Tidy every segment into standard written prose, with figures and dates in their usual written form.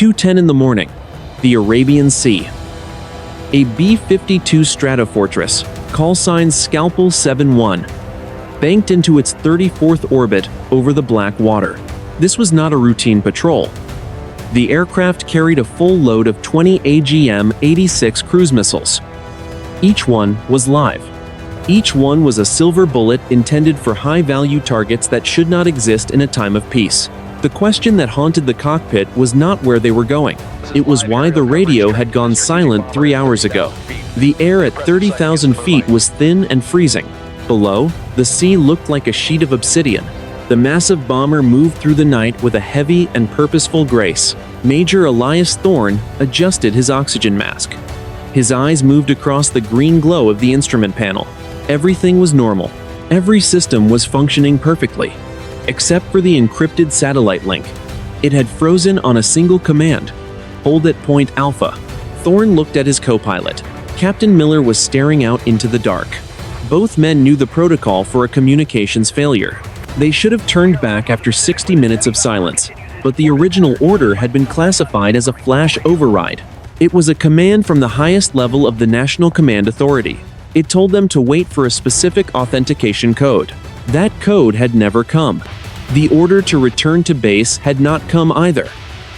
2:10 in the morning. The Arabian Sea. A B-52 Stratofortress, callsign Scalpel 7-1, banked into its 34th orbit over the black water. This was not a routine patrol. The aircraft carried a full load of 20 AGM-86 cruise missiles. Each one was live. Each one was a silver bullet intended for high-value targets that should not exist in a time of peace. The question that haunted the cockpit was not where they were going. It was why the radio had gone silent 3 hours ago. The air at 30,000 feet was thin and freezing. Below, the sea looked like a sheet of obsidian. The massive bomber moved through the night with a heavy and purposeful grace. Major Elias Thorne adjusted his oxygen mask. His eyes moved across the green glow of the instrument panel. Everything was normal. Every system was functioning perfectly, except for the encrypted satellite link. It had frozen on a single command: hold at point Alpha. Thorne looked at his co-pilot. Captain Miller was staring out into the dark. Both men knew the protocol for a communications failure. They should have turned back after 60 minutes of silence, but the original order had been classified as a flash override. It was a command from the highest level of the National Command Authority. It told them to wait for a specific authentication code. That code had never come. The order to return to base had not come either.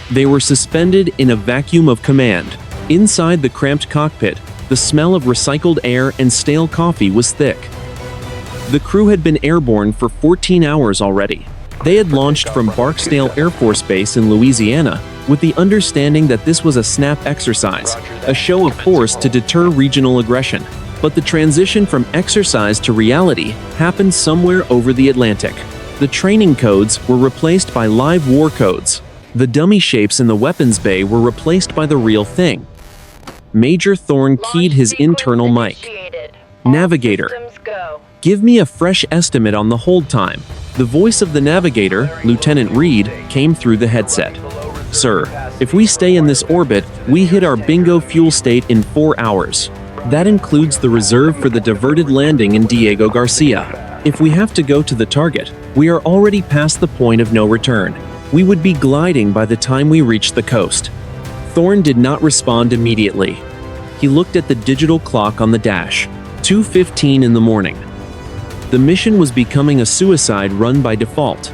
They were suspended in a vacuum of command. Inside the cramped cockpit, the smell of recycled air and stale coffee was thick. The crew had been airborne for 14 hours already. They had launched from Barksdale Air Force Base in Louisiana with the understanding that this was a snap exercise, a show of force to deter regional aggression. But the transition from exercise to reality happened somewhere over the Atlantic. The training codes were replaced by live war codes. The dummy shapes in the weapons bay were replaced by the real thing. Major Thorne keyed his internal mic. Navigator, give me a fresh estimate on the hold time. The voice of the navigator, Lieutenant Reed, came through the headset. Sir, if we stay in this orbit, we hit our bingo fuel state in 4 hours. That includes the reserve for the diverted landing in Diego Garcia. If we have to go to the target, we are already past the point of no return. We would be gliding by the time we reach the coast. Thorne did not respond immediately. He looked at the digital clock on the dash. 2:15 in the morning. The mission was becoming a suicide run by default.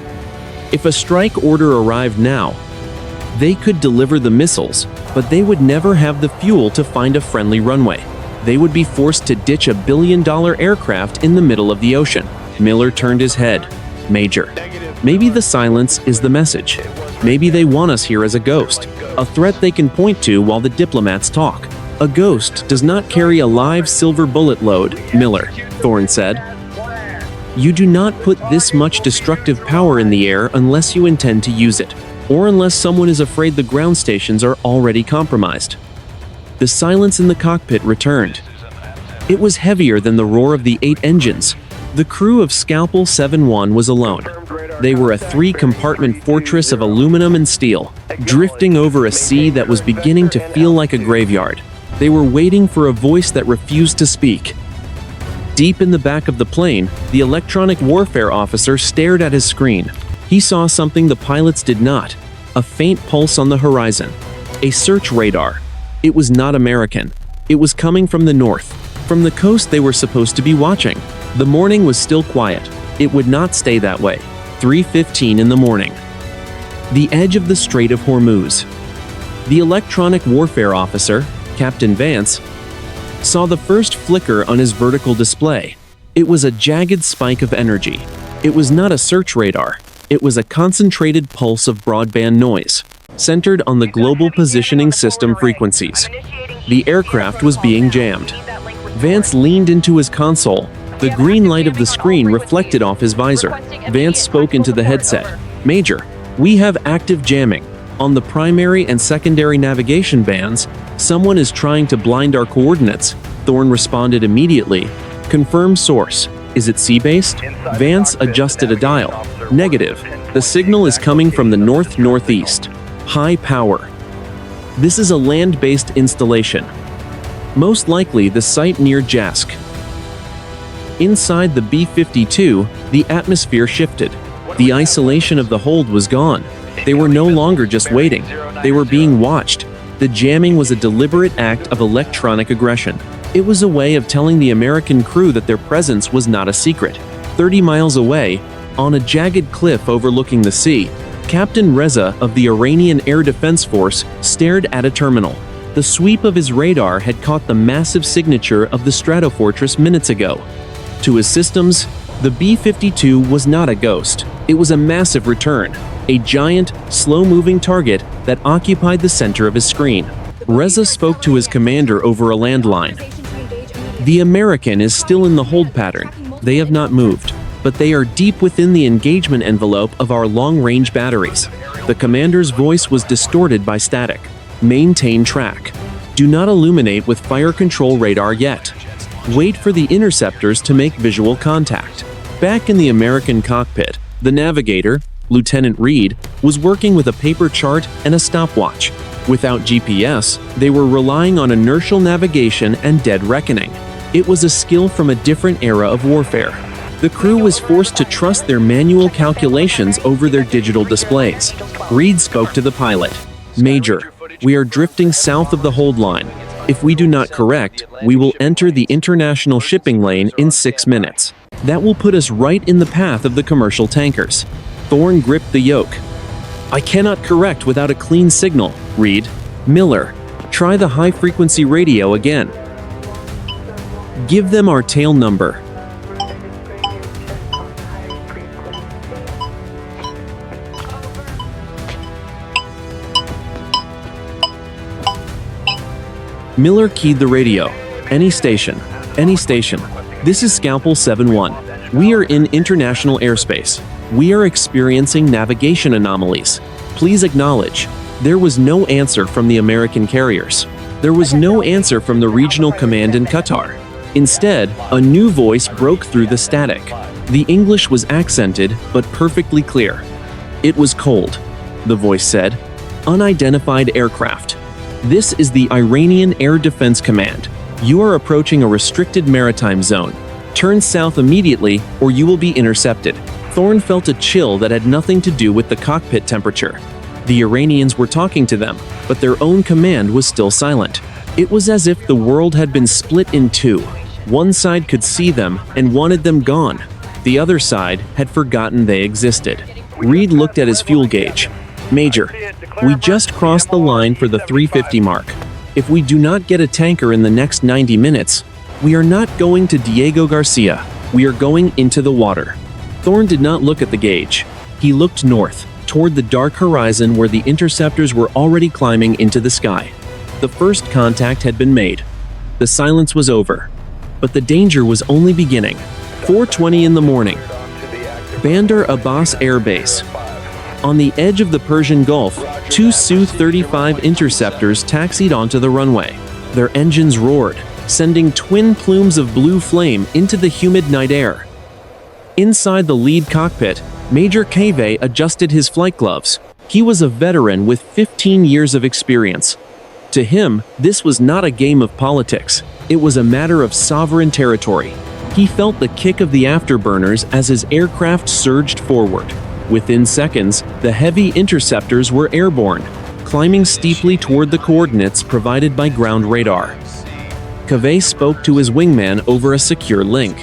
If a strike order arrived now, they could deliver the missiles, but they would never have the fuel to find a friendly runway. They would be forced to ditch a billion-dollar aircraft in the middle of the ocean. Miller turned his head. Major, maybe the silence is the message. Maybe they want us here as a ghost, a threat they can point to while the diplomats talk. A ghost does not carry a live silver bullet load, Miller, Thorne said. You do not put this much destructive power in the air unless you intend to use it, or unless someone is afraid the ground stations are already compromised. The silence in the cockpit returned. It was heavier than the roar of the 8 engines. The crew of Scalpel 7-1 was alone. They were a 3-compartment fortress of aluminum and steel, drifting over a sea that was beginning to feel like a graveyard. They were waiting for a voice that refused to speak. Deep in the back of the plane, the electronic warfare officer stared at his screen. He saw something the pilots did not: a faint pulse on the horizon. A search radar. It was not American. It was coming from the north, from the coast they were supposed to be watching. The morning was still quiet. It would not stay that way. 3:15 in the morning. The edge of the Strait of Hormuz. The electronic warfare officer, Captain Vance, saw the first flicker on his vertical display. It was a jagged spike of energy. It was not a search radar. It was a concentrated pulse of broadband noise, centered on the global positioning system frequencies. The aircraft was being jammed. Vance leaned into his console. The green light of the screen reflected off his visor. Vance spoke into the headset. Major, we have active jamming. On the primary and secondary navigation bands, someone is trying to blind our coordinates. Thorne responded immediately. Confirm source. Is it sea-based? Vance adjusted a dial. Negative. The signal is coming from the north-northeast. High power. This is a land-based installation. Most likely the site near Jask. Inside the B-52, the atmosphere shifted. The isolation of the hold was gone. They were no longer just waiting. They were being watched. The jamming was a deliberate act of electronic aggression. It was a way of telling the American crew that their presence was not a secret. 30 miles away, on a jagged cliff overlooking the sea, Captain Reza of the Iranian Air Defense Force stared at a terminal. The sweep of his radar had caught the massive signature of the Stratofortress minutes ago. To his systems, the B-52 was not a ghost. It was a massive return, a giant, slow-moving target that occupied the center of his screen. Reza spoke to his commander over a landline. The American is still in the hold pattern. They have not moved, but they are deep within the engagement envelope of our long-range batteries. The commander's voice was distorted by static. Maintain track. Do not illuminate with fire control radar yet. Wait for the interceptors to make visual contact. Back in the American cockpit, the navigator, Lieutenant Reed, was working with a paper chart and a stopwatch. Without GPS, they were relying on inertial navigation and dead reckoning. It was a skill from a different era of warfare. The crew was forced to trust their manual calculations over their digital displays. Reed spoke to the pilot. Major, we are drifting south of the hold line. If we do not correct, we will enter the international shipping lane in 6 minutes. That will put us right in the path of the commercial tankers. Thorne gripped the yoke. I cannot correct without a clean signal, Reed. Miller, try the high-frequency radio again. Give them our tail number. Miller keyed the radio. Any station. Any station. This is Scalpel 7-1. We are in international airspace. We are experiencing navigation anomalies. Please acknowledge. There was no answer from the American carriers. There was no answer from the regional command in Qatar. Instead, a new voice broke through the static. The English was accented, but perfectly clear. It was cold, the voice said. Unidentified aircraft. This is the Iranian Air Defense Command. You are approaching a restricted maritime zone. Turn south immediately, or you will be intercepted. Thorne felt a chill that had nothing to do with the cockpit temperature. The Iranians were talking to them, but their own command was still silent. It was as if the world had been split in two. One side could see them and wanted them gone. The other side had forgotten they existed. Reed looked at his fuel gauge. Major, we just crossed the line for the 350 mark. If we do not get a tanker in the next 90 minutes, we are not going to Diego Garcia. We are going into the water. Thorne did not look at the gauge. He looked north, toward the dark horizon where the interceptors were already climbing into the sky. The first contact had been made. The silence was over. But the danger was only beginning. 4:20 in the morning. Bandar Abbas Air Base. On the edge of the Persian Gulf, 2 Su-35 interceptors taxied onto the runway. Their engines roared, sending twin plumes of blue flame into the humid night air. Inside the lead cockpit, Major Cave adjusted his flight gloves. He was a veteran with 15 years of experience. To him, this was not a game of politics. It was a matter of sovereign territory. He felt the kick of the afterburners as his aircraft surged forward. Within seconds, the heavy interceptors were airborne, climbing steeply toward the coordinates provided by ground radar. Cave spoke to his wingman over a secure link.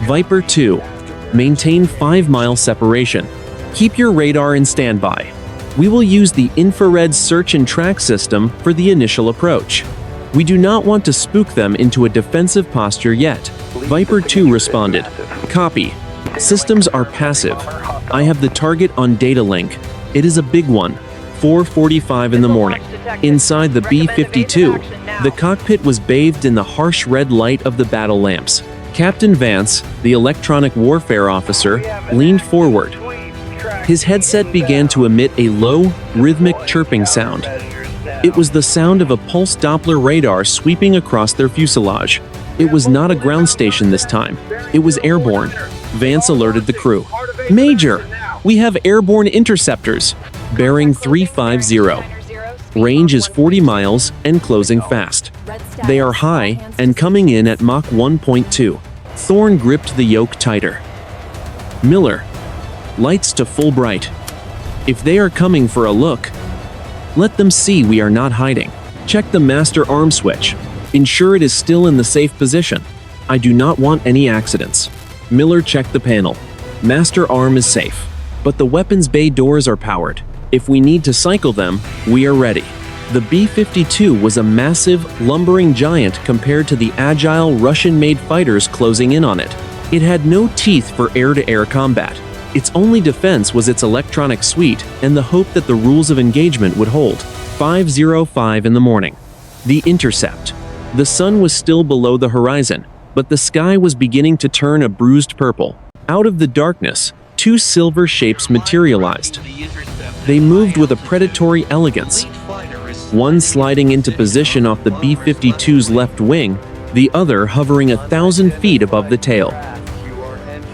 Viper 2. Maintain 5-mile separation. Keep your radar in standby. We will use the infrared search and track system for the initial approach. We do not want to spook them into a defensive posture yet. Viper 2 responded. Copy. Systems are passive. I have the target on data link. It is a big one. 4:45 in the morning. Inside the B-52, the cockpit was bathed in the harsh red light of the battle lamps. Captain Vance, the electronic warfare officer, leaned forward. His headset began to emit a low, rhythmic chirping sound. It was the sound of a pulse Doppler radar sweeping across their fuselage. It was not a ground station this time. It was airborne. Vance alerted the crew. Major, we have airborne interceptors. Bearing 350. Range is 40 miles and closing fast. They are high and coming in at Mach 1.2. Thorne gripped the yoke tighter. Miller, lights to full bright. If they are coming for a look, Let them see we are not hiding. Check the master arm switch. Ensure it is still in the safe position. I do not want any accidents. Miller checked the panel. Master arm is safe. But the weapons bay doors are powered. If we need to cycle them, we are ready. The B-52 was a massive, lumbering giant compared to the agile Russian-made fighters closing in on it. It had no teeth for air-to-air combat. Its only defense was its electronic suite and the hope that the rules of engagement would hold. 5:05 in the morning. The intercept. The sun was still below the horizon, but the sky was beginning to turn a bruised purple. Out of the darkness, two silver shapes materialized. They moved with a predatory elegance, one sliding into position off the B-52's left wing, the other hovering 1,000 feet above the tail.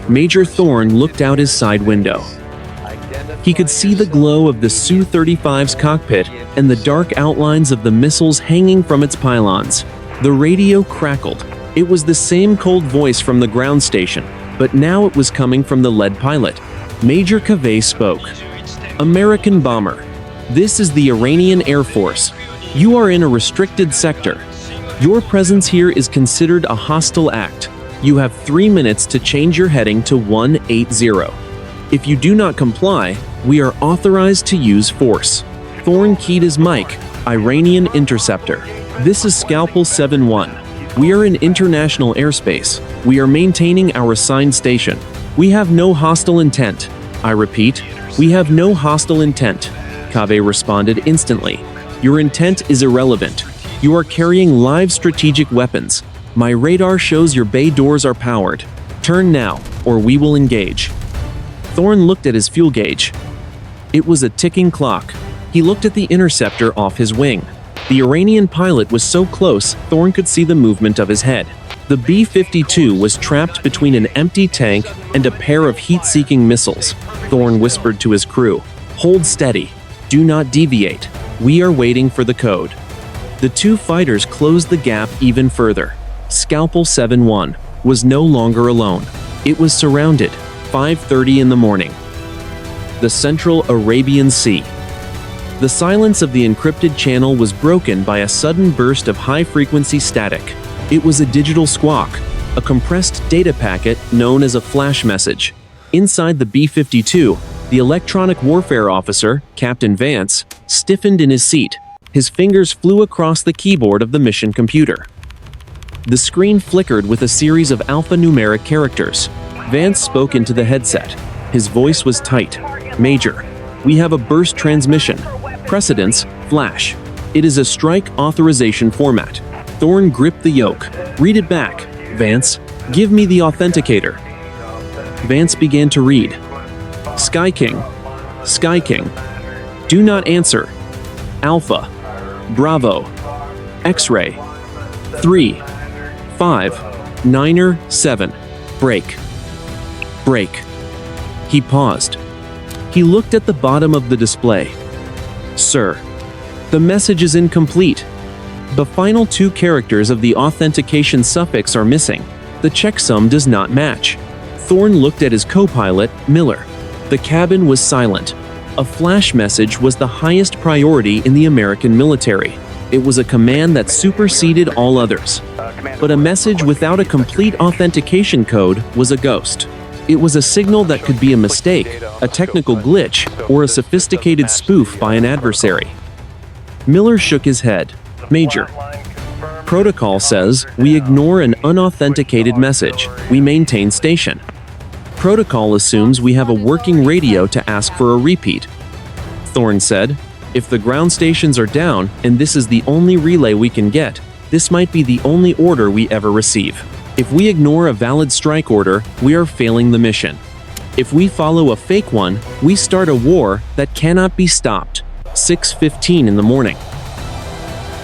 Major Thorne looked out his side window. He could see the glow of the Su-35's cockpit and the dark outlines of the missiles hanging from its pylons. The radio crackled. It was the same cold voice from the ground station, but now it was coming from the lead pilot. Major Cavey spoke. American bomber. This is the Iranian Air Force. You are in a restricted sector. Your presence here is considered a hostile act. You have 3 minutes to change your heading to 180. If you do not comply, we are authorized to use force. Thorne keyed his mic. Iranian interceptor. This is Scalpel 7-1. We are in international airspace. We are maintaining our assigned station. We have no hostile intent. I repeat, we have no hostile intent. Cavey responded instantly. Your intent is irrelevant. You are carrying live strategic weapons. My radar shows your bay doors are powered. Turn now, or we will engage. Thorne looked at his fuel gauge. It was a ticking clock. He looked at the interceptor off his wing. The Iranian pilot was so close, Thorne could see the movement of his head. The B-52 was trapped between an empty tank and a pair of heat-seeking missiles. Thorne whispered to his crew, "Hold steady. Do not deviate. We are waiting for the code." The two fighters closed the gap even further. Scalpel 7-1 was no longer alone. It was surrounded. 5:30 in the morning. The Central Arabian Sea. The silence of the encrypted channel was broken by a sudden burst of high-frequency static. It was a digital squawk, a compressed data packet known as a flash message. Inside the B-52, the electronic warfare officer, Captain Vance, stiffened in his seat. His fingers flew across the keyboard of the mission computer. The screen flickered with a series of alphanumeric characters. Vance spoke into the headset. His voice was tight. "Major, we have a burst transmission. Precedence, flash. It is a strike authorization format." Thorne gripped the yoke. "Read it back. Vance, give me the authenticator." Vance began to read. Sky King. Sky King. Do not answer. Alpha. Bravo. X-ray. 3. 5. 9er 7. Break. Break. He paused. He looked at the bottom of the display. "Sir, the message is incomplete. The final 2 characters of the authentication suffix are missing. The checksum does not match." Thorne looked at his co-pilot, Miller. The cabin was silent. A flash message was the highest priority in the American military. It was a command that superseded all others. But a message without a complete authentication code was a ghost. It was a signal that could be a mistake, a technical glitch, or a sophisticated spoof by an adversary. Miller shook his head. "Major, protocol says we ignore an unauthenticated message. We maintain station. Protocol assumes we have a working radio to ask for a repeat." Thorne said, "If the ground stations are down and this is the only relay we can get, this might be the only order we ever receive. If we ignore a valid strike order, we are failing the mission. If we follow a fake one, we start a war that cannot be stopped." 6:15 in the morning.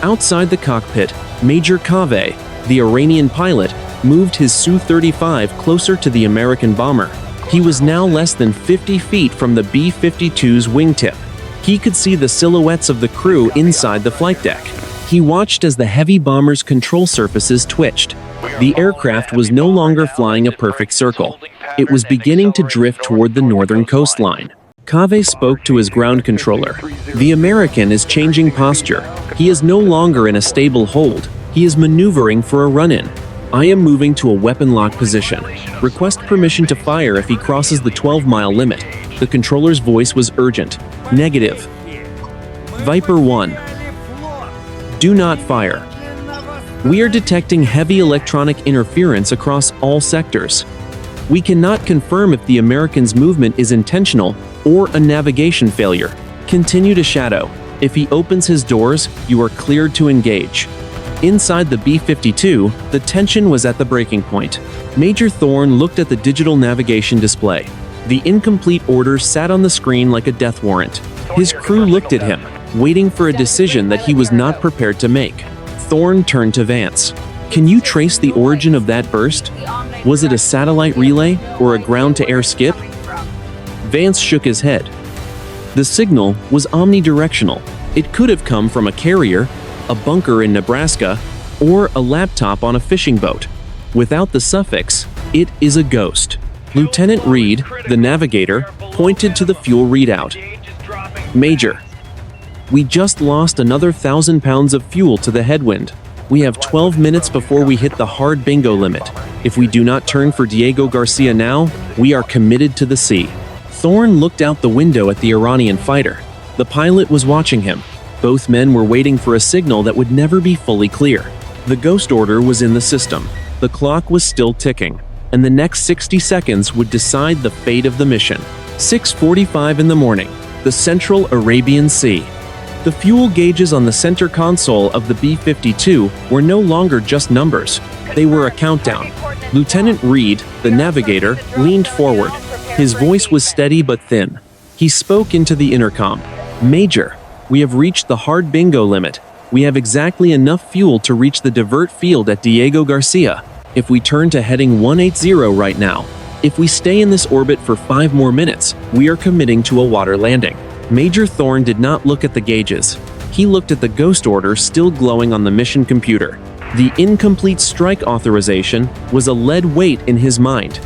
Outside the cockpit, Major Cavey, the Iranian pilot, moved his Su-35 closer to the American bomber. He was now less than 50 feet from the B-52's wingtip. He could see the silhouettes of the crew inside the flight deck. He watched as the heavy bomber's control surfaces twitched. The aircraft was no longer flying a perfect circle. It was beginning to drift toward the northern coastline. Cave spoke to his ground controller. The American is changing posture. He is no longer in a stable hold. He is maneuvering for a run-in. I am moving to a weapon lock position. Request permission to fire if he crosses the 12-mile limit. The controller's voice was urgent. Negative. Viper 1. Do not fire. We are detecting heavy electronic interference across all sectors. We cannot confirm if the American's movement is intentional or a navigation failure. Continue to shadow. If he opens his doors, you are cleared to engage. Inside the B-52, the tension was at the breaking point. Major Thorne looked at the digital navigation display. The incomplete order sat on the screen like a death warrant. His crew looked at him, waiting for a decision that he was not prepared to make. Thorne turned to Vance. Can you trace the origin of that burst? Was it a satellite relay or a ground-to-air skip? Vance shook his head. The signal was omnidirectional. It could have come from a carrier, a bunker in Nebraska, or a laptop on a fishing boat. Without the suffix, it is a ghost. Lieutenant Reed, the navigator, pointed to the fuel readout. Major, we just lost another 1,000 pounds of fuel to the headwind. We have 12 minutes before we hit the hard bingo limit. If we do not turn for Diego Garcia now, we are committed to the sea. Thorne looked out the window at the Iranian fighter. The pilot was watching him. Both men were waiting for a signal that would never be fully clear. The ghost order was in the system. The clock was still ticking, and the next 60 seconds would decide the fate of the mission. 6:45 in the morning, the Central Arabian Sea. The fuel gauges on the center console of the B-52 were no longer just numbers. They were a countdown. Lieutenant Reed, the navigator, leaned forward. His voice was steady but thin. He spoke into the intercom. Major, we have reached the hard bingo limit. We have exactly enough fuel to reach the divert field at Diego Garcia. If we turn to heading 180 right now, if we stay in this orbit for 5 more minutes, we are committing to a water landing. Major Thorne did not look at the gauges. He looked at the ghost order still glowing on the mission computer. The incomplete strike authorization was a lead weight in his mind.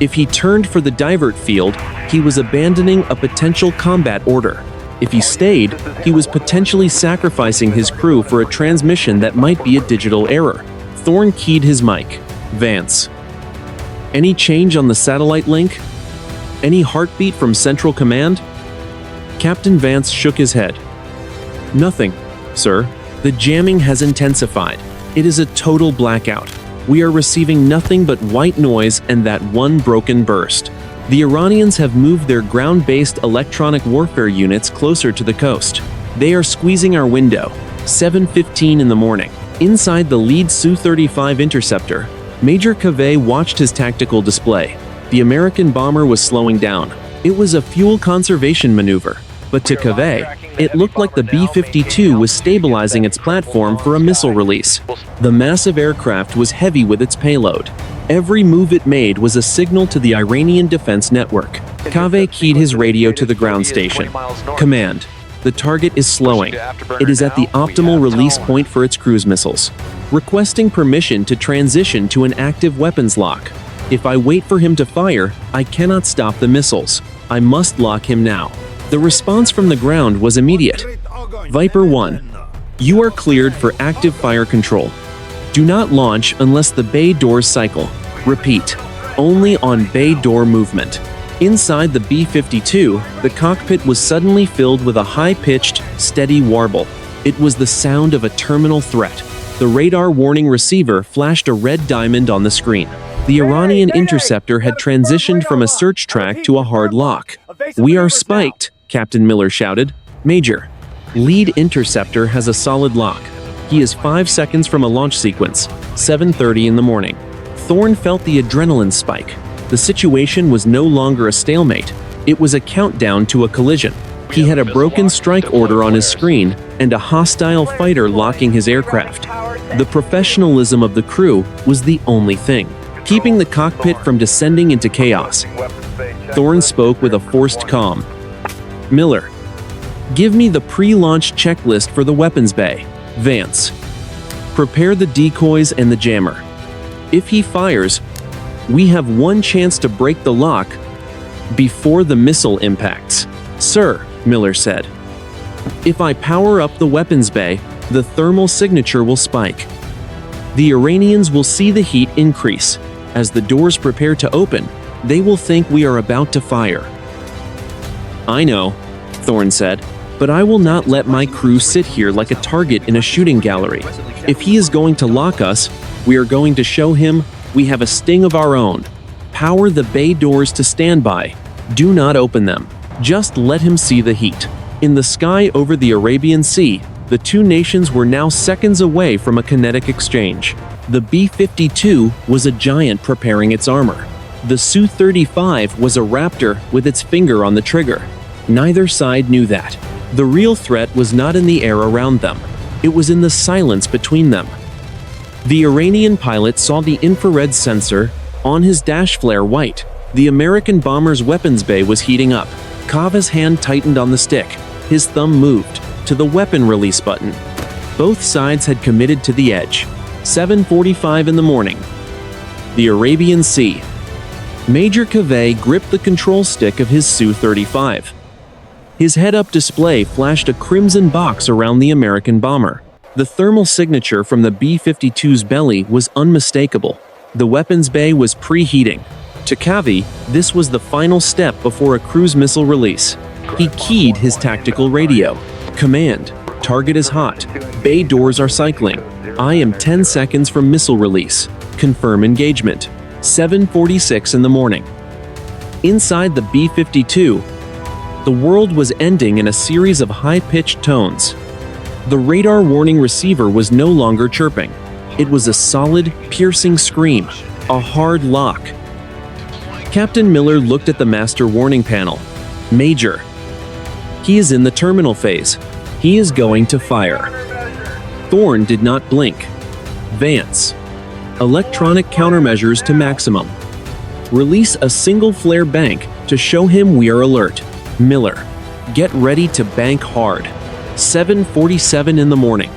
If he turned for the divert field, he was abandoning a potential combat order. If he stayed, he was potentially sacrificing his crew for a transmission that might be a digital error. Thorne keyed his mic. Vance. Any change on the satellite link? Any heartbeat from Central Command? Captain Vance shook his head. Nothing, sir. The jamming has intensified. It is a total blackout. We are receiving nothing but white noise and that one broken burst. The Iranians have moved their ground-based electronic warfare units closer to the coast. They are squeezing our window. 7:15 in the morning. Inside the lead Su-35 interceptor, Major Cave watched his tactical display. The American bomber was slowing down. It was a fuel conservation maneuver, but to Cave, it looked like the B-52 was stabilizing its platform for a missile release. The massive aircraft was heavy with its payload. Every move it made was a signal to the Iranian defense network. Cave keyed his radio to the ground station. Command, the target is slowing. It is at the optimal release point for its cruise missiles. Requesting permission to transition to an active weapons lock. If I wait for him to fire, I cannot stop the missiles. I must lock him now. The response from the ground was immediate. Viper 1, you are cleared for active fire control. Do not launch unless the bay doors cycle. Repeat, only on bay door movement. Inside the B-52, the cockpit was suddenly filled with a high-pitched, steady warble. It was the sound of a terminal threat. The radar warning receiver flashed a red diamond on the screen. The Iranian interceptor had transitioned from a search track to a hard lock. We are spiked, Captain Miller shouted. Major, lead interceptor has a solid lock. He is 5 seconds from a launch sequence, 7:30 in the morning. Thorne felt the adrenaline spike. The situation was no longer a stalemate. It was a countdown to a collision. He had a broken strike order on his screen and a hostile fighter locking his aircraft. The professionalism of the crew was the only thing keeping the cockpit from descending into chaos. Thorne spoke with a forced calm. Miller, give me the pre-launch checklist for the weapons bay. Vance, prepare the decoys and the jammer. If he fires, we have one chance to break the lock before the missile impacts. "Sir," Miller said, "if I power up the weapons bay, the thermal signature will spike. The Iranians will see the heat increase. As the doors prepare to open, they will think we are about to fire." "I know," Thorne said, "but I will not let my crew sit here like a target in a shooting gallery. If he is going to lock us, we are going to show him we have a sting of our own. Power the bay doors to standby. Do not open them. Just let him see the heat." In the sky over the Arabian Sea, the two nations were now seconds away from a kinetic exchange. The B-52 was a giant preparing its armor. The Su-35 was a raptor with its finger on the trigger. Neither side knew that. The real threat was not in the air around them. It was in the silence between them. The Iranian pilot saw the infrared sensor on his dash flare white. The American bomber's weapons bay was heating up. Kava's hand tightened on the stick. His thumb moved to the weapon release button. Both sides had committed to the edge. 7:45 in the morning. The Arabian Sea. Major Kaveh gripped the control stick of his Su-35. His head-up display flashed a crimson box around the American bomber. The thermal signature from the B-52's belly was unmistakable. The weapons bay was preheating. To Kaveh, this was the final step before a cruise missile release. He keyed his tactical radio. "Command, target is hot. Bay doors are cycling. I am 10 seconds from missile release. Confirm engagement." 7:46 in the morning. Inside the B-52, the world was ending in a series of high-pitched tones. The radar warning receiver was no longer chirping. It was a solid, piercing scream, a hard lock. Captain Miller looked at the master warning panel. "Major, he is in the terminal phase. He is going to fire." Thorne did not blink. "Vance, electronic countermeasures to maximum. Release a single flare bank to show him we are alert. Miller, get ready to bank hard." 7:47 in the morning.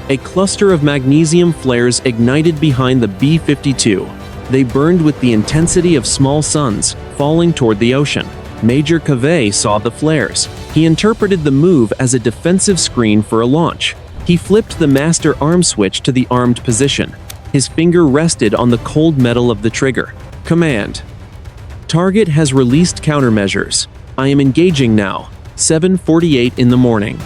A cluster of magnesium flares ignited behind the B-52. They burned with the intensity of small suns falling toward the ocean. Major Kaveh saw the flares. He interpreted the move as a defensive screen for a launch. He flipped the master arm switch to the armed position. His finger rested on the cold metal of the trigger. "Command, target has released countermeasures. I am engaging now." 7:48 in the morning.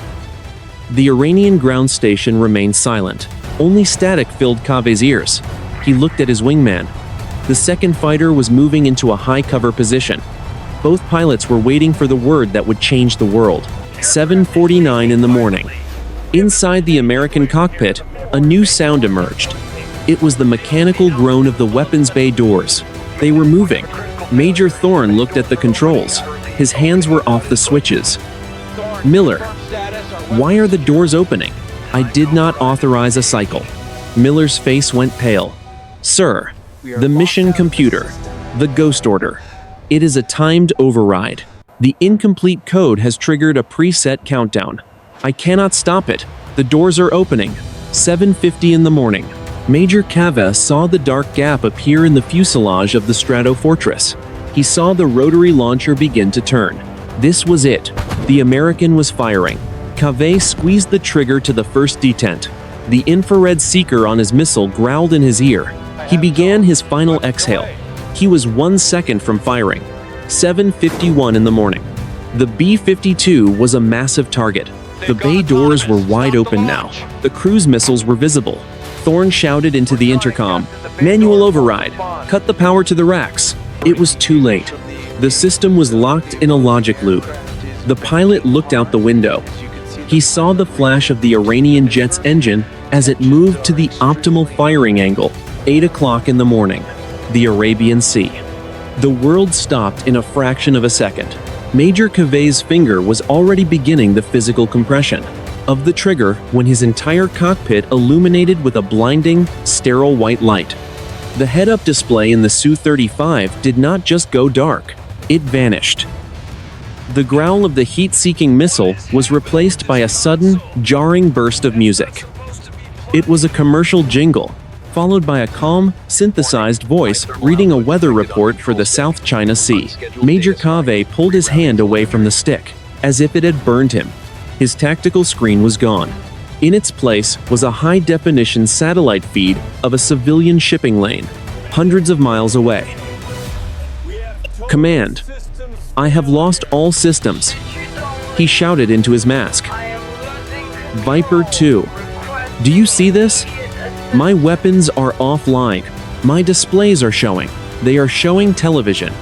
The Iranian ground station remained silent. Only static filled Kaveh's ears. He looked at his wingman. The second fighter was moving into a high-cover position. Both pilots were waiting for the word that would change the world. 7:49 in the morning. Inside the American cockpit, a new sound emerged. It was the mechanical groan of the weapons bay doors. They were moving. Major Thorne looked at the controls. His hands were off the switches. "Miller, why are the doors opening? I did not authorize a cycle." Miller's face went pale. "Sir, the mission computer, the ghost order. It is a timed override. The incomplete code has triggered a preset countdown. I cannot stop it. The doors are opening." 7:50 in the morning. Major Kaveh saw the dark gap appear in the fuselage of the Stratofortress. He saw the rotary launcher begin to turn. This was it. The American was firing. Kaveh squeezed the trigger to the first detent. The infrared seeker on his missile growled in his ear. He began his final exhale. He was 1 second from firing. 7:51 in the morning. The B-52 was a massive target. The bay doors were wide open now. The cruise missiles were visible. Thorne shouted into the intercom, "Manual override. Cut the power to the racks." It was too late. The system was locked in a logic loop. The pilot looked out the window. He saw the flash of the Iranian jet's engine as it moved to the optimal firing angle. 8 o'clock in the morning. The Arabian Sea. The world stopped in a fraction of a second. Major Kaveh's finger was already beginning the physical compression of the trigger when his entire cockpit illuminated with a blinding, sterile white light. The head-up display in the Su-35 did not just go dark, it vanished. The growl of the heat-seeking missile was replaced by a sudden, jarring burst of music. It was a commercial jingle, followed by a calm, synthesized voice reading a weather report for the South China Sea. Major Kaveh pulled his hand away from the stick. as if it had burned him. His tactical screen was gone. In its place was a high-definition satellite feed of a civilian shipping lane, hundreds of miles away. "Command, I have lost all systems," he shouted into his mask. "Viper 2. Do you see this? My weapons are offline. My displays are showing. They are showing television."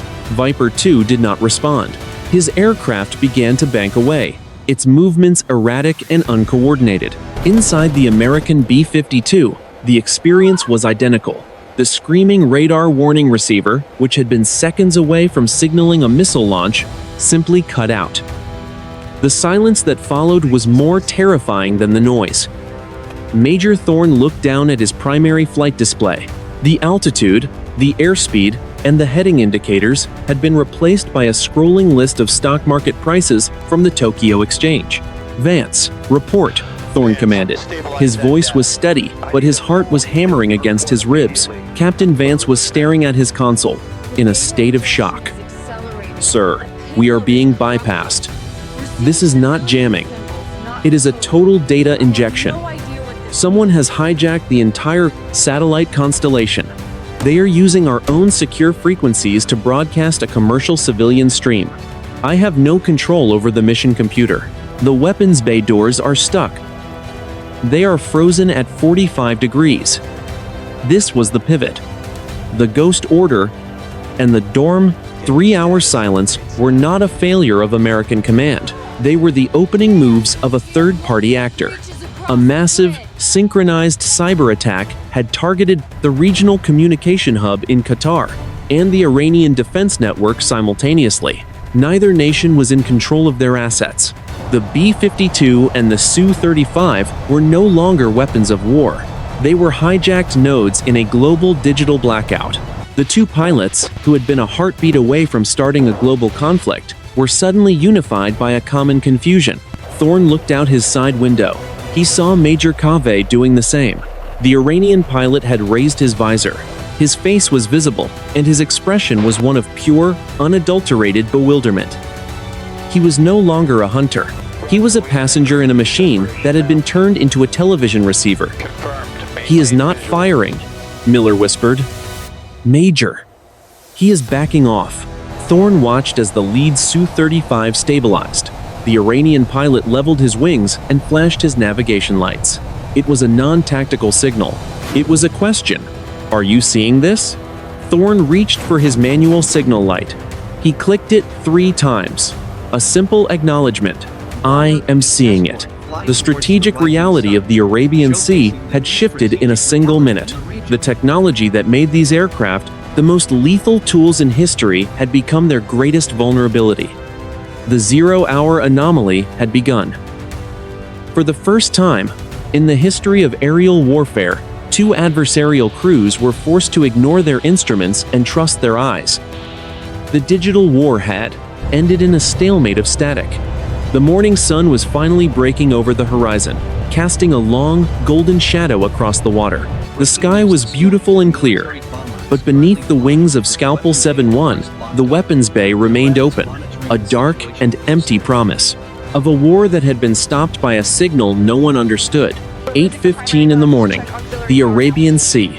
Viper 2 did not respond. His aircraft began to bank away, its movements erratic and uncoordinated. Inside the American B-52, the experience was identical. The screaming radar warning receiver, which had been seconds away from signaling a missile launch, simply cut out. The silence that followed was more terrifying than the noise. Major Thorne looked down at his primary flight display. The altitude, the airspeed, and the heading indicators had been replaced by a scrolling list of stock market prices from the Tokyo Exchange. "Vance, report," Thorne commanded. His voice was steady, but his heart was hammering against his ribs. Captain Vance was staring at his console, in a state of shock. "Sir, we are being bypassed. This is not jamming. It is a total data injection. Someone has hijacked the entire satellite constellation. They are using our own secure frequencies to broadcast a commercial civilian stream. I have no control over the mission computer. The weapons bay doors are stuck. They are frozen at 45 degrees. This was the pivot. The ghost order and the dorm 3-hour silence were not a failure of American command. They were the opening moves of a third-party actor. A massive, synchronized cyber attack had targeted the regional communication hub in Qatar and the Iranian defense network simultaneously. Neither nation was in control of their assets. The B-52 and the Su-35 were no longer weapons of war. They were hijacked nodes in a global digital blackout. The two pilots, who had been a heartbeat away from starting a global conflict, were suddenly unified by a common confusion. Thorne looked out his side window. He saw Major Kaveh doing the same. The Iranian pilot had raised his visor. His face was visible, and his expression was one of pure, unadulterated bewilderment. He was no longer a hunter. He was a passenger in a machine that had been turned into a television receiver. "He is not firing," Miller whispered. "Major, he is backing off." Thorne watched as the lead Su-35 stabilized. The Iranian pilot leveled his wings and flashed his navigation lights. It was a non-tactical signal. It was a question. "Are you seeing this?" Thorne reached for his manual signal light. He clicked it 3 times. A simple acknowledgement. "I am seeing it." The strategic reality of the Arabian Sea had shifted in a single minute. The technology that made these aircraft the most lethal tools in history had become their greatest vulnerability. The 0-hour anomaly had begun. For the first time in the history of aerial warfare, 2 adversarial crews were forced to ignore their instruments and trust their eyes. The digital war had ended in a stalemate of static. The morning sun was finally breaking over the horizon, casting a long, golden shadow across the water. The sky was beautiful and clear, but beneath the wings of Scalpel 7-1, the weapons bay remained open, a dark and empty promise of a war that had been stopped by a signal no one understood. 8:15 in the morning, the Arabian Sea.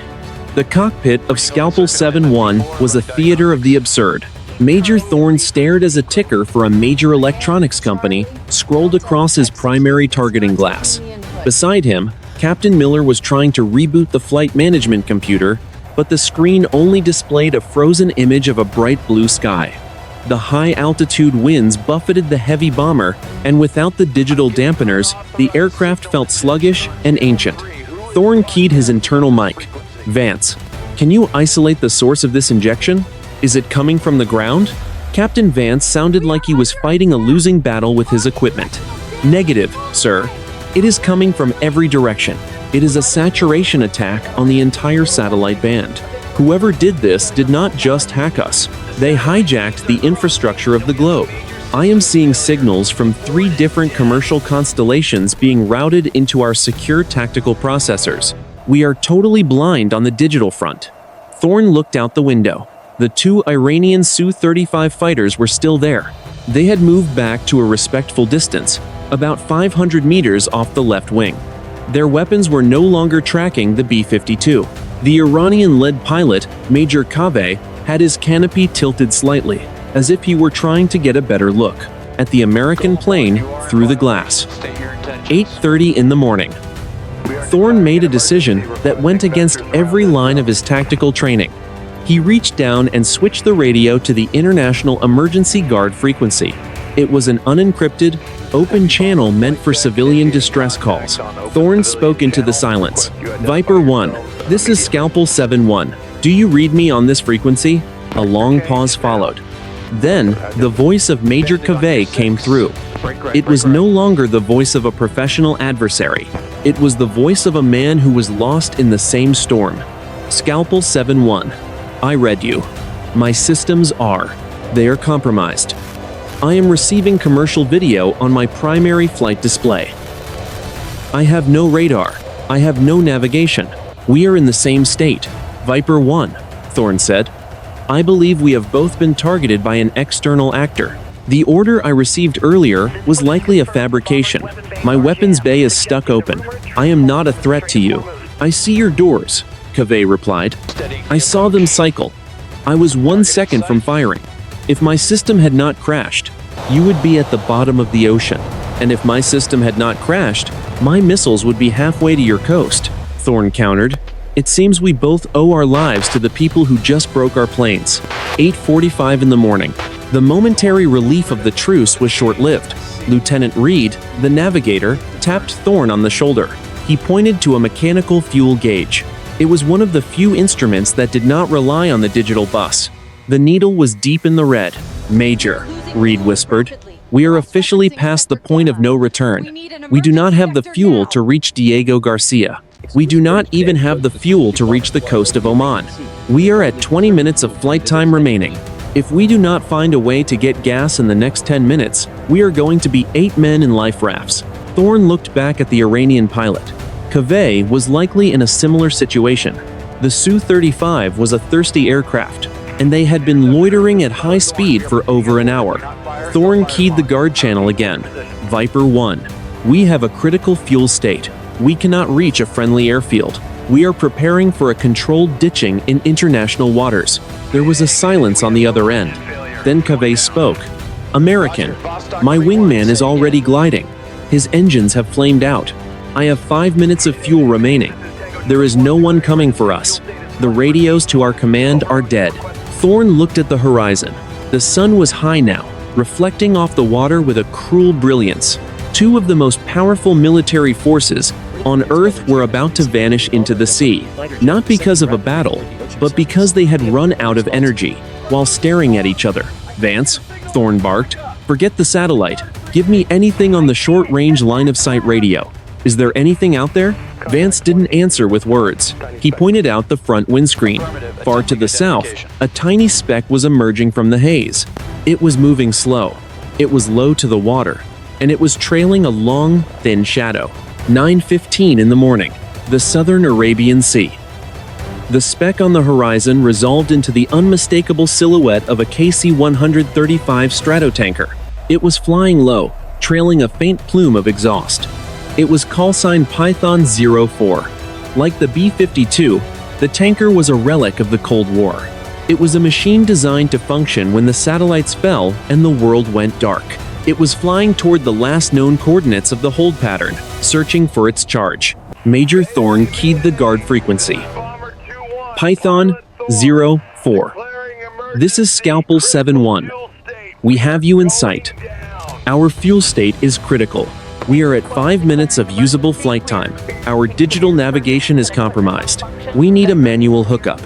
The cockpit of Scalpel 7-1 was a theater of the absurd. Major Thorne stared as a ticker for a major electronics company scrolled across his primary targeting glass. Beside him, Captain Miller was trying to reboot the flight management computer, but the screen only displayed a frozen image of a bright blue sky. The high-altitude winds buffeted the heavy bomber, and without the digital dampeners, the aircraft felt sluggish and ancient. Thorne keyed his internal mic. "Vance, can you isolate the source of this injection? Is it coming from the ground?" Captain Vance sounded like he was fighting a losing battle with his equipment. "Negative, sir. It is coming from every direction. It is a saturation attack on the entire satellite band. Whoever did this did not just hack us. They hijacked the infrastructure of the globe. I am seeing signals from 3 different commercial constellations being routed into our secure tactical processors. We are totally blind on the digital front." Thorne looked out the window. The 2 Iranian Su-35 fighters were still there. They had moved back to a respectful distance, about 500 meters off the left wing. Their weapons were no longer tracking the B-52. The Iranian-led pilot, Major Kaveh, had his canopy tilted slightly, as if he were trying to get a better look at the American plane through the glass. 8:30 in the morning. Thorn made a decision that went against every line of his tactical training. He reached down and switched the radio to the International Emergency Guard frequency. It was an unencrypted, open channel meant for civilian distress calls. Thorn spoke into the silence. Viper 1, this is Scalpel 7-1. Do you read me on this frequency? A long pause followed. Then, the voice of Major Kaveh came through. It was no longer the voice of a professional adversary. It was the voice of a man who was lost in the same storm. Scalpel 7-1. I read you. My systems they are compromised. I am receiving commercial video on my primary flight display. I have no radar. I have no navigation. We are in the same state. Viper 1, Thorn said. I believe we have both been targeted by an external actor. The order I received earlier was likely a fabrication. My weapons bay is stuck open. I am not a threat to you. I see your doors, Kaveh replied. I saw them cycle. I was 1 second from firing. If my system had not crashed, you would be at the bottom of the ocean. And if my system had not crashed, my missiles would be halfway to your coast, Thorn countered. It seems we both owe our lives to the people who just broke our planes. 8:45 in the morning. The momentary relief of the truce was short-lived. Lieutenant Reed, the navigator, tapped Thorn on the shoulder. He pointed to a mechanical fuel gauge. It was one of the few instruments that did not rely on the digital bus. The needle was deep in the red. Major, Reed whispered, we are officially past the point of no return. We do not have the fuel to reach Diego Garcia. We do not even have the fuel to reach the coast of Oman. We are at 20 minutes of flight time remaining. If we do not find a way to get gas in the next 10 minutes, we are going to be 8 men in life rafts. Thorn looked back at the Iranian pilot. Kaveh was likely in a similar situation. The Su-35 was a thirsty aircraft, and they had been loitering at high speed for over an hour. Thorn keyed the guard channel again. Viper 1. We have a critical fuel state. We cannot reach a friendly airfield. We are preparing for a controlled ditching in international waters. There was a silence on the other end. Then Kaveh spoke. American, my wingman is already gliding. His engines have flamed out. I have 5 minutes of fuel remaining. There is no one coming for us. The radios to our command are dead. Thorn looked at the horizon. The sun was high now, reflecting off the water with a cruel brilliance. Two of the most powerful military forces on Earth were about to vanish into the sea, not because of a battle, but because they had run out of energy, while staring at each other. Vance, Thorn barked, forget the satellite. Give me anything on the short-range line-of-sight radio. Is there anything out there? Vance didn't answer with words. He pointed out the front windscreen. Far to the south, a tiny speck was emerging from the haze. It was moving slow. It was low to the water, and it was trailing a long, thin shadow. 9:15 in the morning. The southern Arabian Sea. The speck on the horizon resolved into the unmistakable silhouette of a KC-135 Stratotanker. It was flying low, trailing a faint plume of exhaust. It was callsign Python 04. Like the B-52, the tanker was a relic of the Cold War. It was a machine designed to function when the satellites fell and the world went dark. It was flying toward the last known coordinates of the hold pattern, searching for its charge. Major Thorn keyed the guard frequency. Python 04. This is Scalpel 7-1. We have you in sight. Our fuel state is critical. We are at 5 minutes of usable flight time. Our digital navigation is compromised. We need a manual hookup.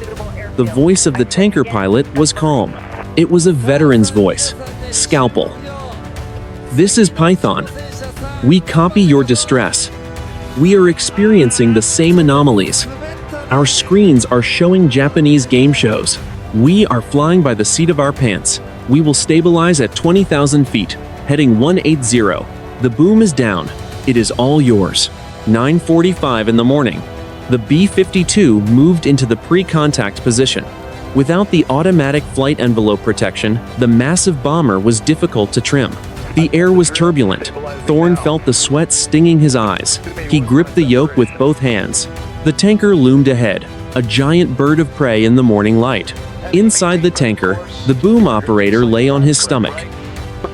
The voice of the tanker pilot was calm. It was a veteran's voice. Scalpel. This is Python. We copy your distress. We are experiencing the same anomalies. Our screens are showing Japanese game shows. We are flying by the seat of our pants. We will stabilize at 20,000 feet, heading 180. The boom is down. It is all yours. 9:45 in the morning. The B-52 moved into the pre-contact position. Without the automatic flight envelope protection, the massive bomber was difficult to trim. The air was turbulent. Thorne felt the sweat stinging his eyes. He gripped the yoke with both hands. The tanker loomed ahead, a giant bird of prey in the morning light. Inside the tanker, the boom operator lay on his stomach.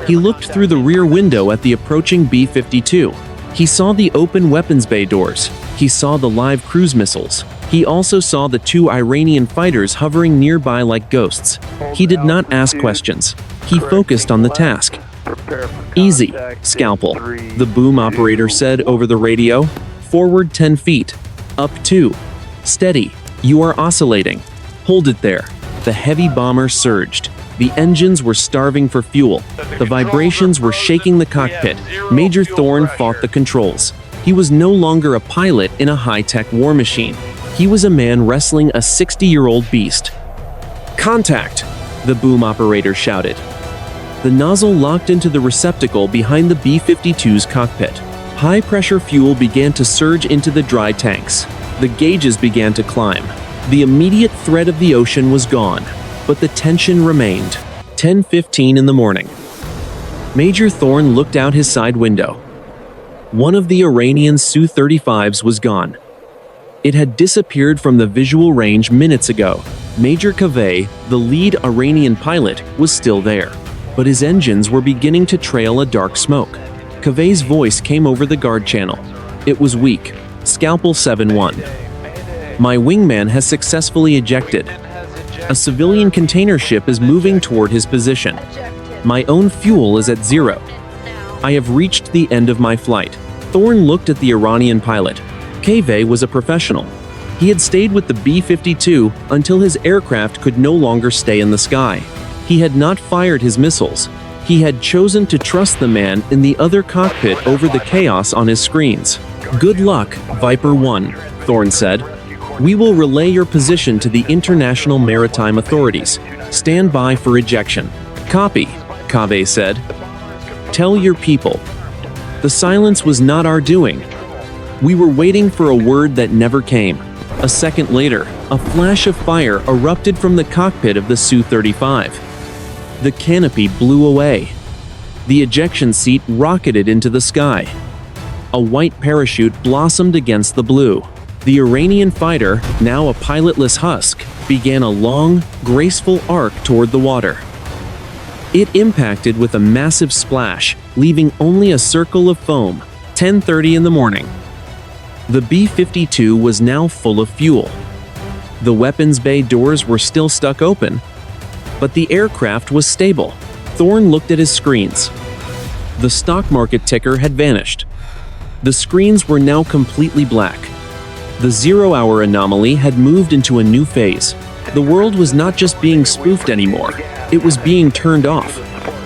He looked through the rear window at the approaching B-52. He saw the open weapons bay doors. He saw the live cruise missiles. He also saw the two Iranian fighters hovering nearby like ghosts. He did not ask questions. He focused on the task. "Easy, Scalpel," the boom operator said over the radio. "Forward 10 feet. Up 2. Steady. You are oscillating. Hold it there." The heavy bomber surged. The engines were starving for fuel. The vibrations were shaking the cockpit. Major Thorne fought the controls. He was no longer a pilot in a high-tech war machine. He was a man wrestling a 60-year-old beast. "Contact!" the boom operator shouted. The nozzle locked into the receptacle behind the B-52's cockpit. High-pressure fuel began to surge into the dry tanks. The gauges began to climb. The immediate threat of the ocean was gone, but the tension remained. 10:15 in the morning. Major Thorne looked out his side window. One of the Iranian Su-35s was gone. It had disappeared from the visual range minutes ago. Major Kaveh, the lead Iranian pilot, was still there, but his engines were beginning to trail a dark smoke. Kaveh's voice came over the guard channel. It was weak. "Scalpel 7-1. My wingman has successfully ejected. A civilian container ship is moving toward his position. My own fuel is at 0. I have reached the end of my flight." Thorne looked at the Iranian pilot. Kaveh was a professional. He had stayed with the B-52 until his aircraft could no longer stay in the sky. He had not fired his missiles. He had chosen to trust the man in the other cockpit over the chaos on his screens. "Good luck, Viper 1, Thorne said. "We will relay your position to the international maritime authorities. Stand by for ejection." "Copy," Kaveh said. "Tell your people." The silence was not our doing. We were waiting for a word that never came. A second later, a flash of fire erupted from the cockpit of the Su-35. The canopy blew away. The ejection seat rocketed into the sky. A white parachute blossomed against the blue. The Iranian fighter, now a pilotless husk, began a long, graceful arc toward the water. It impacted with a massive splash, leaving only a circle of foam. 10:30 in the morning. The B-52 was now full of fuel. The weapons bay doors were still stuck open, but the aircraft was stable. Thorne looked at his screens. The stock market ticker had vanished. The screens were now completely black. The zero-hour anomaly had moved into a new phase. The world was not just being spoofed anymore, it was being turned off.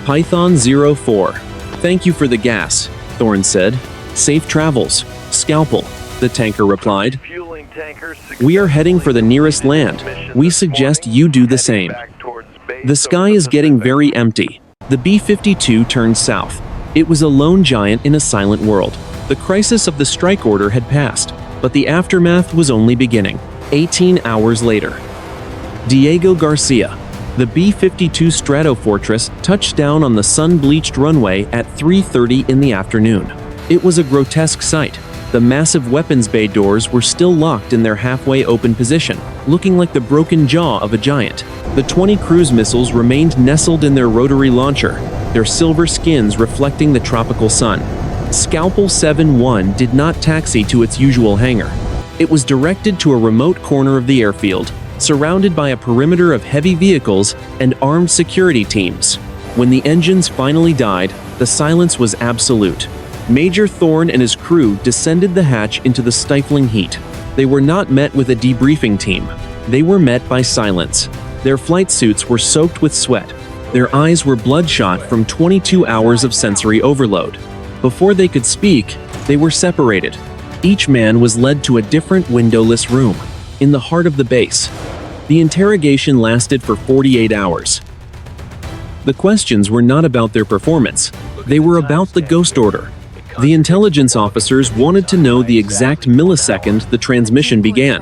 Python 04. "Thank you for the gas," Thorne said. "Safe travels, Scalpel," the tanker replied. "We are heading for the nearest land. We suggest you do the same." The sky is getting very empty. The B-52 turned south. It was a lone giant in a silent world. The crisis of the strike order had passed, but the aftermath was only beginning. 18 hours later. Diego Garcia. The B-52 Stratofortress touched down on the sun-bleached runway at 3:30 in the afternoon. It was a grotesque sight. The massive weapons bay doors were still locked in their halfway open position, looking like the broken jaw of a giant. The 20 cruise missiles remained nestled in their rotary launcher, their silver skins reflecting the tropical sun. Scalpel 7-1 did not taxi to its usual hangar. It was directed to a remote corner of the airfield, surrounded by a perimeter of heavy vehicles and armed security teams. When the engines finally died, the silence was absolute. Major Thorne and his crew descended the hatch into the stifling heat. They were not met with a debriefing team. They were met by silence. Their flight suits were soaked with sweat. Their eyes were bloodshot from 22 hours of sensory overload. Before they could speak, they were separated. Each man was led to a different windowless room, in the heart of the base. The interrogation lasted for 48 hours. The questions were not about their performance. They were about the ghost order. The intelligence officers wanted to know the exact millisecond the transmission began.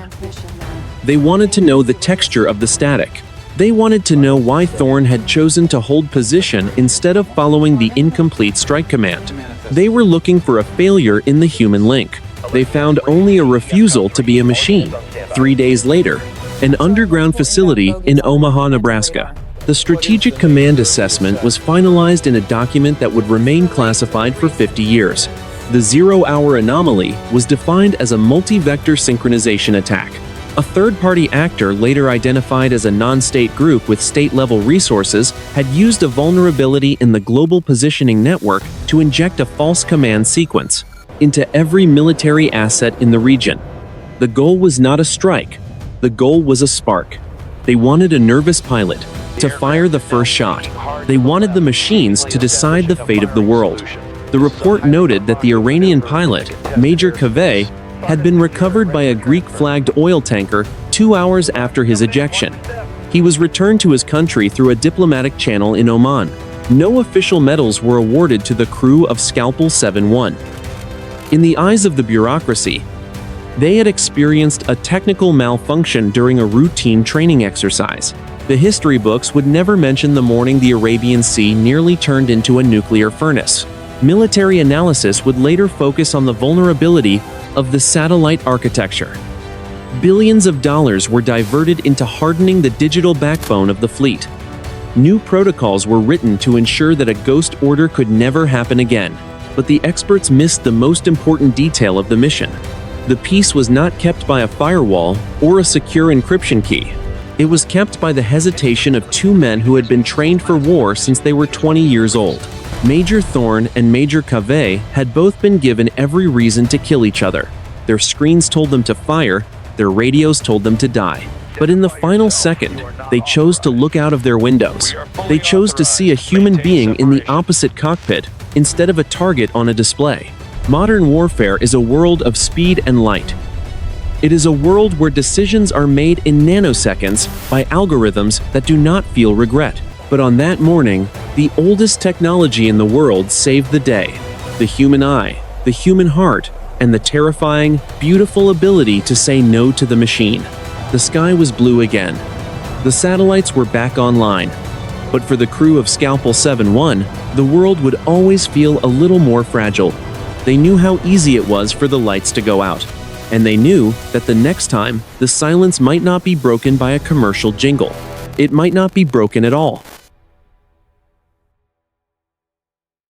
They wanted to know the texture of the static. They wanted to know why Thorne had chosen to hold position instead of following the incomplete strike command. They were looking for a failure in the human link. They found only a refusal to be a machine. 3 days later, an underground facility in Omaha, Nebraska. The Strategic Command Assessment was finalized in a document that would remain classified for 50 years. The zero-hour anomaly was defined as a multi-vector synchronization attack. A third-party actor, later identified as a non-state group with state-level resources, had used a vulnerability in the global positioning network to inject a false command sequence into every military asset in the region. The goal was not a strike. The goal was a spark. They wanted a nervous pilot to fire the first shot. They wanted the machines to decide the fate of the world. The report noted that the Iranian pilot, Major Kaveh, had been recovered by a Greek-flagged oil tanker 2 hours after his ejection. He was returned to his country through a diplomatic channel in Oman. No official medals were awarded to the crew of Scalpel 7-1. In the eyes of the bureaucracy, they had experienced a technical malfunction during a routine training exercise. The history books would never mention the morning the Arabian Sea nearly turned into a nuclear furnace. Military analysis would later focus on the vulnerability of the satellite architecture. Billions of dollars were diverted into hardening the digital backbone of the fleet. New protocols were written to ensure that a ghost order could never happen again. But the experts missed the most important detail of the mission. The peace was not kept by a firewall or a secure encryption key. It was kept by the hesitation of two men who had been trained for war since they were 20 years old. Major Thorne and Major Kaveh had both been given every reason to kill each other. Their screens told them to fire, their radios told them to die. But in the final second, they chose to look out of their windows. They chose to see a human being in the opposite cockpit instead of a target on a display. Modern warfare is a world of speed and light. It is a world where decisions are made in nanoseconds by algorithms that do not feel regret. But on that morning, the oldest technology in the world saved the day. The human eye, the human heart, and the terrifying, beautiful ability to say no to the machine. The sky was blue again. The satellites were back online. But for the crew of Scalpel 7-1, the world would always feel a little more fragile. They knew how easy it was for the lights to go out. And they knew that the next time, the silence might not be broken by a commercial jingle. It might not be broken at all.